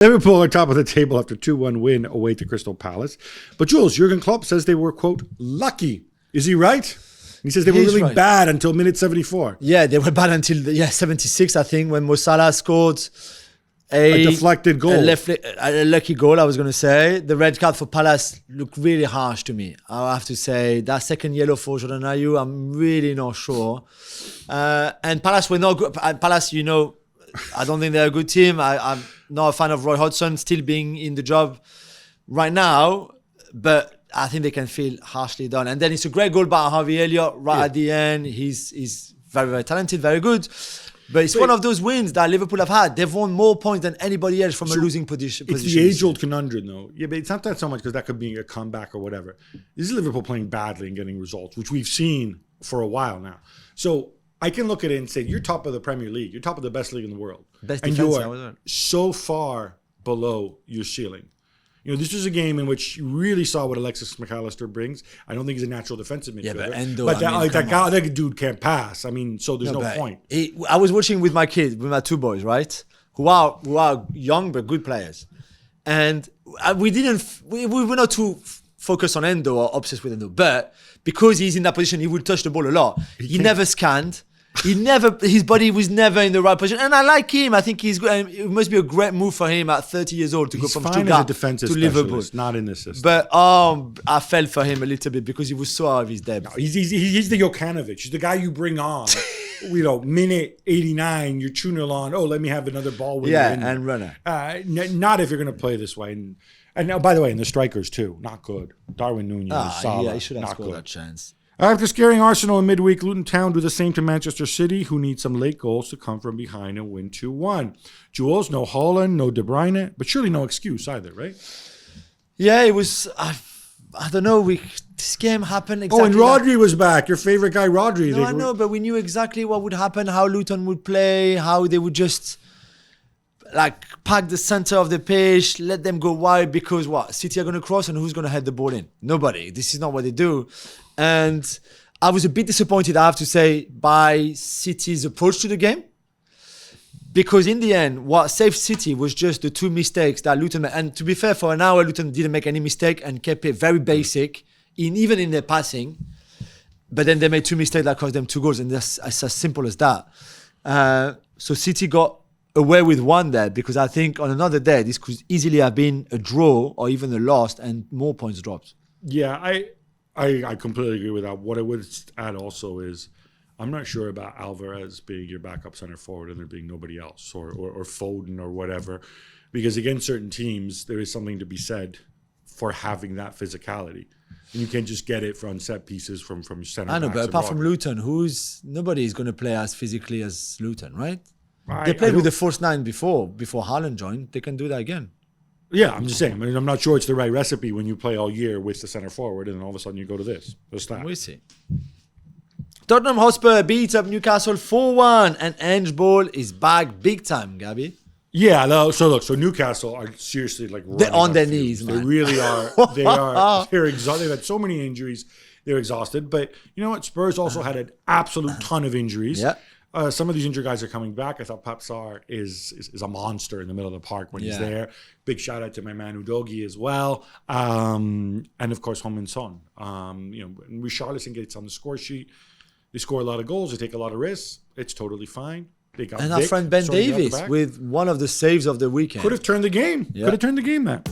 Liverpool are top of the table after 2-1 win away to Crystal Palace. But Jules, Jurgen Klopp says they were, quote, lucky. Is he right? He says they were really bad until minute 74. Yeah, they were bad until 76, I think, when Mo Salah scored a deflected goal. A lucky goal, I was going to say. The red card for Palace looked really harsh to me. I have to say, that second yellow for Jordan Ayew, I'm really not sure. And Palace were not good. Palace, you know, I don't think they're a good team. I'm not a fan of Roy Hodgson still being in the job right now, but I think they can feel harshly done. And then it's a great goal by Harvey Elliott at the end. He's very, very talented, very good. But it's one of those wins that Liverpool have had. They've won more points than anybody else from a losing position. It's the age-old conundrum, though. Yeah, but it's not that so much because that could be a comeback or whatever. This is Liverpool playing badly and getting results, which we've seen for a while now. So I can look at it and say, you're top of the Premier League. You're top of the best league in the world. Best and defense, you are so far below your ceiling. You know, this was a game in which you really saw what Alexis McAllister brings. I don't think he's a natural defensive midfielder. Yeah, but Endo, that dude can't pass. I mean, so there's no point. I was watching with my kids, with my two boys, right? Who are young but good players. And we were not too focused on Endo or obsessed with Endo. But because he's in that position, he will touch the ball a lot. He never scanned. His body was never in the right position, and I like him. I think he's good. It must be a great move for him at 30 years old to go from Stuttgart to Liverpool. Not in this system. But I felt for him a little bit because he was so out of his depth. No, he's the Jokanovic. He's the guy you bring on. You know, minute 89, you're 2-0 on. Oh, let me have another ball winner. Yeah, and runner. Not if you're going to play this way. And now, by the way, and the strikers too, not good. Darwin Nunez, Salah, yeah, he should have scored good. that chance. After scaring Arsenal in midweek, Luton Town do the same to Manchester City, who need some late goals to come from behind and win 2-1. Jules, no Haaland, no De Bruyne, but surely no excuse either, right? Yeah, it was, I don't know, this game happened exactly. Oh, and Rodri was back, your favorite guy, Rodri. No, I know, but we knew exactly what would happen, how Luton would play, how they would just pack the center of the pitch, let them go wide because City are going to cross and who's going to head the ball in? Nobody. This is not what they do. And I was a bit disappointed, I have to say, by City's approach to the game. Because in the end, what saved City was just the two mistakes that Luton made. And to be fair, for an hour, Luton didn't make any mistake and kept it very basic, even in their passing. But then they made two mistakes that cost them 2 goals. And that's as simple as that. So City got away with one there because I think on another day, this could easily have been a draw or even a loss and more points dropped. Yeah, I completely agree with that. What I would add also is I'm not sure about Alvarez being your backup center forward and there being nobody else or Foden or whatever. Because against certain teams, there is something to be said for having that physicality. And you can't just get it from set pieces from center. I know, but apart from Luton, nobody is going to play as physically as Luton, right? They played with the false 9 before Haaland joined. They can do that again. Yeah, I'm just saying. I mean, I'm not sure it's the right recipe when you play all year with the center forward and then all of a sudden you go to this. Just that. We'll see. Tottenham Hotspur beats up Newcastle 4-1 and Ange Ball is back big time, Gabby. Yeah, so Newcastle are seriously they're on their knees, man. They really are. They're exhausted. They've had so many injuries. They're exhausted. But you know what? Spurs also had an absolute ton of injuries. Yeah. Some of these injured guys are coming back. I thought Pape Sarr is a monster in the middle of the park when he's there. Big shout out to my man Udogie as well. And of course, Heung-min Son. When Richarlison gets on the score sheet, they score a lot of goals. They take a lot of risks. It's totally fine. They got our friend Ben Davies with one of the saves of the weekend. Could have turned the game. Yeah. Could have turned the game, Matt.